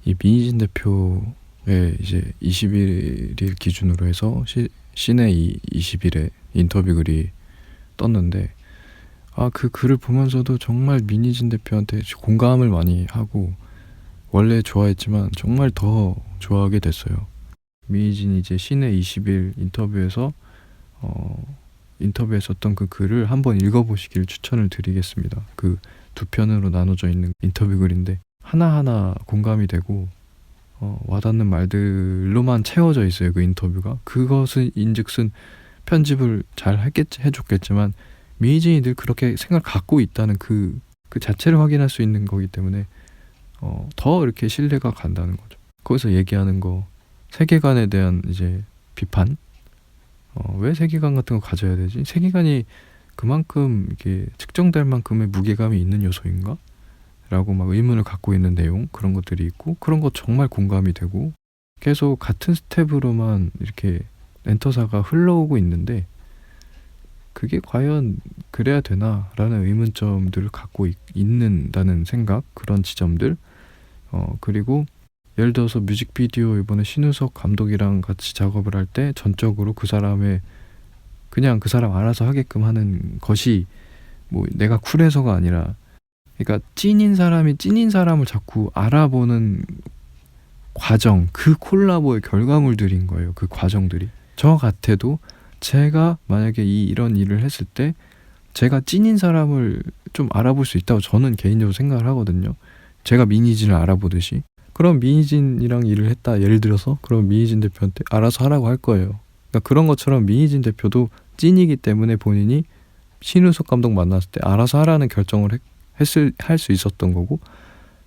이 민희진 대표의 이제 21일 기준으로 해서 시내 20일에 인터뷰 글이 떴는데, 그 글을 보면서도 정말 민희진 대표한테 공감을 많이 하고, 원래 좋아했지만 정말 더 좋아하게 됐어요. 민희진이 이제 시내 20일 인터뷰했었던 그 글을 한번 읽어보시길 추천을 드리겠습니다. 그 두 편으로 나눠져 있는 인터뷰 글인데 하나하나 공감이 되고 와닿는 말들로만 채워져 있어요. 그 인터뷰가. 그것은 인즉슨 편집을 잘 해줬겠지만 민희진이 늘 그렇게 생각을 갖고 있다는 그 자체를 확인할 수 있는 거기 때문에 더 이렇게 신뢰가 간다는 거죠. 거기서 얘기하는 거, 세계관에 대한 이제 비판, 왜 세계관 같은 거 가져야 되지? 세계관이 그만큼 이게 측정될 만큼의 무게감이 있는 요소인가? 라고 막 의문을 갖고 있는 내용, 그런 것들이 있고, 그런 거 정말 공감이 되고, 계속 같은 스텝으로만 이렇게 엔터사가 흘러오고 있는데 그게 과연 그래야 되나? 라는 의문점들을 갖고 있는다는 생각, 그런 지점들. 그리고 예를 들어서 뮤직비디오 이번에 신우석 감독이랑 같이 작업을 할 때 전적으로 그냥 그 사람 알아서 하게끔 하는 것이 뭐 내가 쿨해서가 아니라, 그러니까 찐인 사람이 찐인 사람을 자꾸 알아보는 과정, 그 콜라보의 결과물들인 거예요. 그 과정들이. 저 같아도 제가 만약에 이런 일을 했을 때 제가 찐인 사람을 좀 알아볼 수 있다고 저는 개인적으로 생각을 하거든요. 제가 민희진을 알아보듯이. 그럼 민희진이랑 일을 했다, 예를 들어서, 그럼 민희진 대표한테 알아서 하라고 할 거예요. 그러니까 그런 것처럼 민희진 대표도 찐이기 때문에 본인이 신우석 감독 만났을 때 알아서 하라는 결정을 할 수 있었던 거고,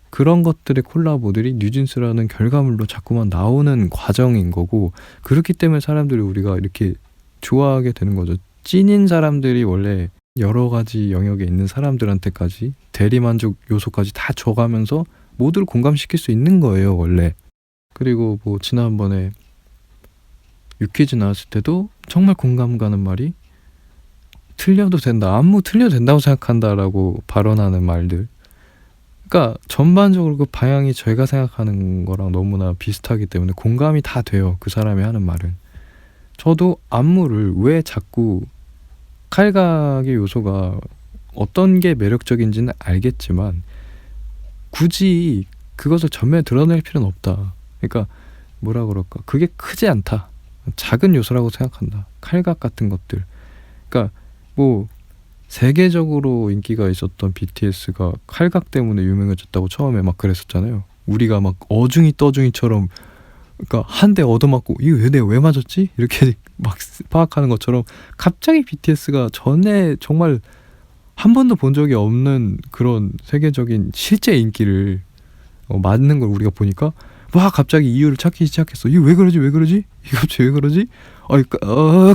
그런 것들의 콜라보들이 뉴진스라는 결과물로 자꾸만 나오는 과정인 거고, 그렇기 때문에 사람들이 우리가 이렇게 좋아하게 되는 거죠. 찐인 사람들이 원래 여러 가지 영역에 있는 사람들한테까지 대리만족 요소까지 다 줘가면서 모두를 공감시킬 수 있는 거예요, 원래. 그리고 뭐 지난번에 유퀴즈 나왔을 때도 정말 공감 가는 말이, 틀려도 된다, 안무 틀려도 된다고 생각한다라고 발언하는 말들. 그러니까 전반적으로 그 방향이 저희가 생각하는 거랑 너무나 비슷하기 때문에 공감이 다 돼요, 그 사람이 하는 말은. 저도 안무를 왜 자꾸 칼각의 요소가 어떤 게 매력적인지는 알겠지만 굳이 그것을 전면에 드러낼 필요는 없다. 그러니까 뭐라 그럴까, 그게 크지 않다, 작은 요소라고 생각한다, 칼각 같은 것들. 그러니까 뭐 세계적으로 인기가 있었던 BTS가 칼각 때문에 유명해졌다고 처음에 막 그랬었잖아요. 우리가 막 어중이 떠중이처럼, 그러니까 한 대 얻어맞고 이거 내가 왜 맞았지? 이렇게 막 파악하는 것처럼 갑자기 BTS가 전에 정말 한 번도 본 적이 없는 그런 세계적인 실제 인기를 맞는 걸 우리가 보니까 와, 갑자기 이유를 찾기 시작했어. 이거 왜 그러지? 이거 갑자기 왜 그러지?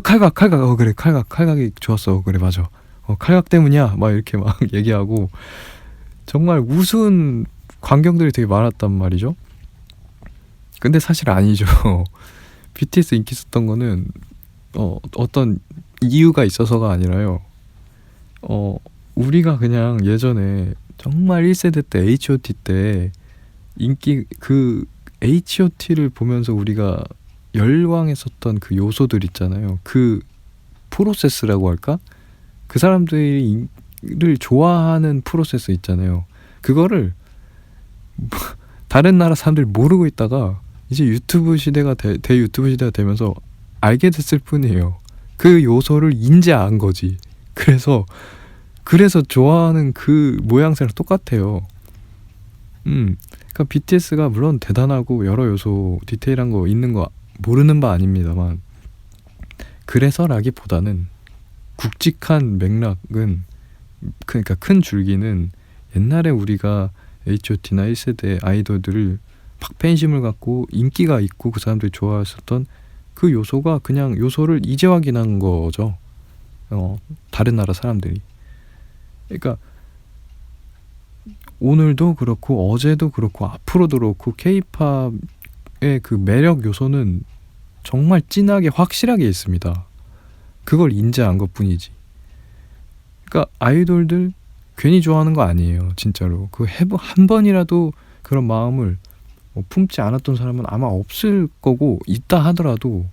칼각, 그래, 칼각이 좋았어. 그래, 맞아. 칼각 때문이야. 막 이렇게 막 얘기하고, 정말 우스운 광경들이 되게 많았단 말이죠. 근데 사실 아니죠. BTS 인기 있었던 거는 어떤 이유가 있어서가 아니라요. 우리가 그냥 예전에 정말 1세대 때 H.O.T 때 인기, 그 H.O.T를 보면서 우리가 열광했었던 그 요소들 있잖아요. 그 프로세스라고 할까? 그 사람들이 를 좋아하는 프로세스 있잖아요. 그거를 다른 나라 사람들이 모르고 있다가 이제 유튜브 시대가 대유튜브 시대가 되면서 알게 됐을 뿐이에요. 그 요소를 인지한 거지. 그래서 좋아하는 그 모양새랑 똑같아요. 그러니까 BTS가 물론 대단하고 여러 요소 디테일한 거 있는 거 모르는 바 아닙니다만, 그래서라기보다는 굵직한 맥락은, 그러니까 큰 줄기는 옛날에 우리가 H.O.T나 1세대 아이돌들을 막 팬심을 갖고 인기가 있고 그 사람들이 좋아했었던 그 요소가 그냥 요소를 이제 확인한 거죠. 다른 나라 사람들이. 그러니까 오늘도 그렇고 어제도 그렇고 앞으로도 그렇고 K-팝의 그 매력 요소는 정말 진하게 확실하게 있습니다. 그걸 인지한 것뿐이지. 그러니까 아이돌들 괜히 좋아하는 거 아니에요, 진짜로. 한 번이라도 그런 마음을 품지 않았던 사람은 아마 없을 거고, 있다 하더라도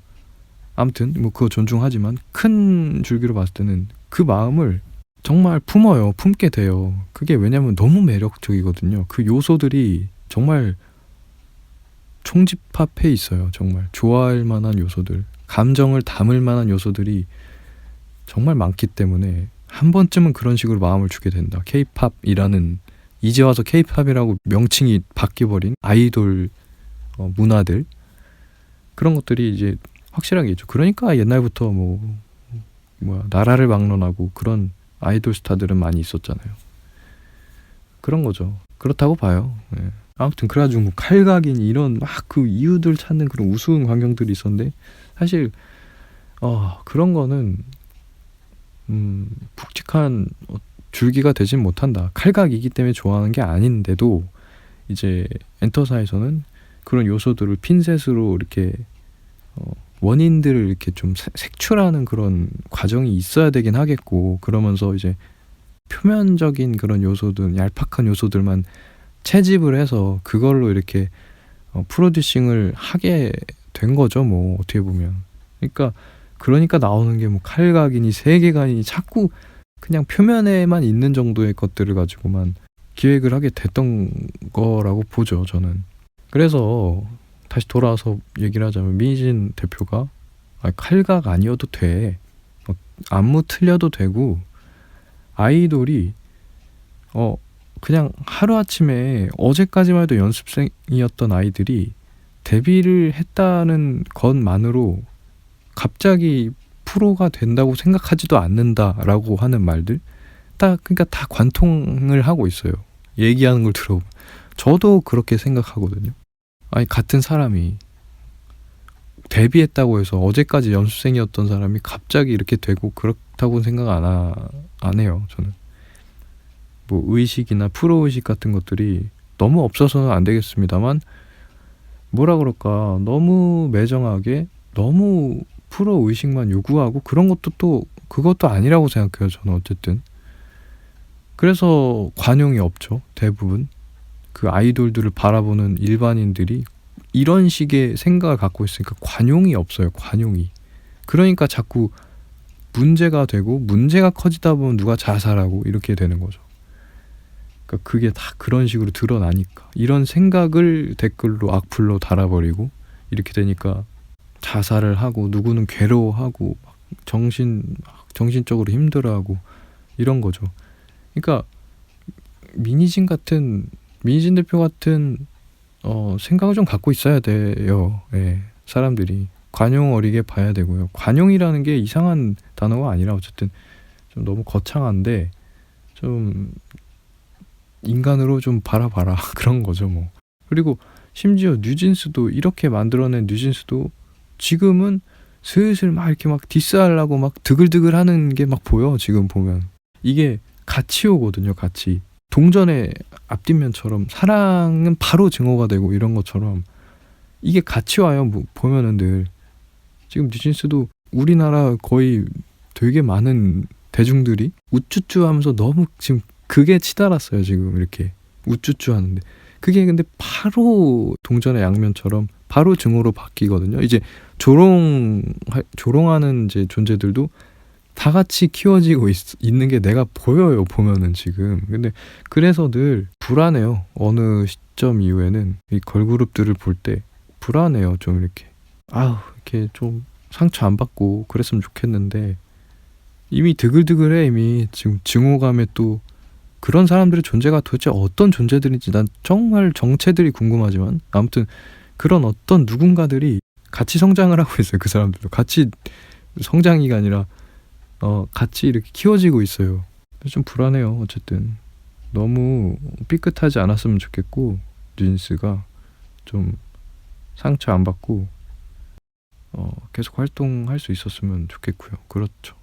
아무튼 뭐 그거 존중하지만 큰 줄기로 봤을 때는 그 마음을 정말 품게 돼요. 그게 왜냐면 너무 매력적이거든요. 그 요소들이 정말 총집합해 있어요. 정말 좋아할 만한 요소들, 감정을 담을 만한 요소들이 정말 많기 때문에 한 번쯤은 그런 식으로 마음을 주게 된다. K-팝이라는, 이제 와서 K-팝이라고 명칭이 바뀌어버린 아이돌 문화들, 그런 것들이 이제 확실하게 있죠. 그러니까 옛날부터 나라를 막론하고 그런 아이돌 스타들은 많이 있었잖아요. 그런 거죠. 그렇다고 봐요. 예. 아무튼 그래가지고 뭐 칼각인 이런 막 그 이유들 찾는 그런 우스운 광경들이 있었는데, 사실 그런 거는 묵직한 줄기가 되진 못한다. 칼각이기 때문에 좋아하는 게 아닌데도 이제 엔터사에서는 그런 요소들을 핀셋으로 이렇게 원인들을 이렇게 좀 색출하는 그런 과정이 있어야 되긴 하겠고, 그러면서 이제 표면적인 그런 요소들, 얄팍한 요소들만 채집을 해서 그걸로 이렇게 프로듀싱을 하게 된 거죠. 뭐 어떻게 보면. 그러니까 나오는 게 뭐 칼각이니 세계관이니 자꾸 그냥 표면에만 있는 정도의 것들을 가지고만 기획을 하게 됐던 거라고 보죠, 저는. 그래서 다시 돌아와서 얘기를 하자면, 민희진 대표가 칼각 아니어도 돼, 안무 틀려도 되고, 아이돌이 그냥 하루아침에, 어제까지만 해도 연습생이었던 아이들이 데뷔를 했다는 것만으로 갑자기 프로가 된다고 생각하지도 않는다라고 하는 말들, 그러니까 다 관통을 하고 있어요. 얘기하는 걸 들어보면 저도 그렇게 생각하거든요. 아니, 같은 사람이 데뷔했다고 해서 어제까지 연습생이었던 사람이 갑자기 이렇게 되고 그렇다고 생각 안 해요. 저는 뭐 의식이나 프로의식 같은 것들이 너무 없어서는 안 되겠습니다만, 뭐라 그럴까, 너무 매정하게 너무 프로의식만 요구하고 그런 것도 또 그것도 아니라고 생각해요, 저는. 어쨌든 그래서 관용이 없죠. 대부분 그 아이돌들을 바라보는 일반인들이 이런 식의 생각을 갖고 있으니까 관용이 없어요. 관용이. 그러니까 자꾸 문제가 되고, 문제가 커지다 보면 누가 자살하고 이렇게 되는 거죠. 그러니까 그게 다 그런 식으로 드러나니까, 이런 생각을 댓글로 악플로 달아버리고 이렇게 되니까 자살을 하고, 누구는 괴로워하고 막 정신적으로 힘들어하고 이런 거죠. 그러니까 민희진 대표 같은 생각을 좀 갖고 있어야 돼요. 예, 사람들이 관용 어리게 봐야 되고요. 관용이라는 게 이상한 단어가 아니라 어쨌든 좀 너무 거창한데, 좀 인간으로 좀 바라봐라 그런 거죠 뭐. 그리고 심지어 뉴진스도, 이렇게 만들어낸 뉴진스도 지금은 슬슬 막 이렇게 막 디스하려고 막 드글드글 하는 게 막 보여. 지금 보면 이게 가치오거든요. 가치. 동전의 앞뒷면처럼 사랑은 바로 증오가 되고 이런 것처럼 이게 가치와요. 뭐 보면은 늘 지금 뉴진스도 우리나라 거의 되게 많은 대중들이 우쭈쭈 하면서 너무 지금 그게 치달았어요. 지금 이렇게 우쭈쭈 하는데, 그게 근데 바로 동전의 양면처럼 바로 증오로 바뀌거든요. 이제 조롱하는 이제 존재들도 다 같이 키워지고 있는 게 내가 보여요. 보면은 지금. 근데 그래서 늘 불안해요. 어느 시점 이후에는 이 걸그룹들을 볼 때 불안해요. 좀 이렇게 이렇게 좀 상처 안 받고 그랬으면 좋겠는데, 이미 드글드글해. 이미 지금 증오감에 또 그런 사람들의 존재가 도대체 어떤 존재들인지 난 정말 정체들이 궁금하지만, 아무튼 그런 어떤 누군가들이 같이 성장을 하고 있어요. 그 사람들도 같이 성장이가 아니라 같이 이렇게 키워지고 있어요. 좀 불안해요. 어쨌든 너무 삐끗하지 않았으면 좋겠고, 뉴진스가 좀 상처 안 받고 계속 활동할 수 있었으면 좋겠고요. 그렇죠.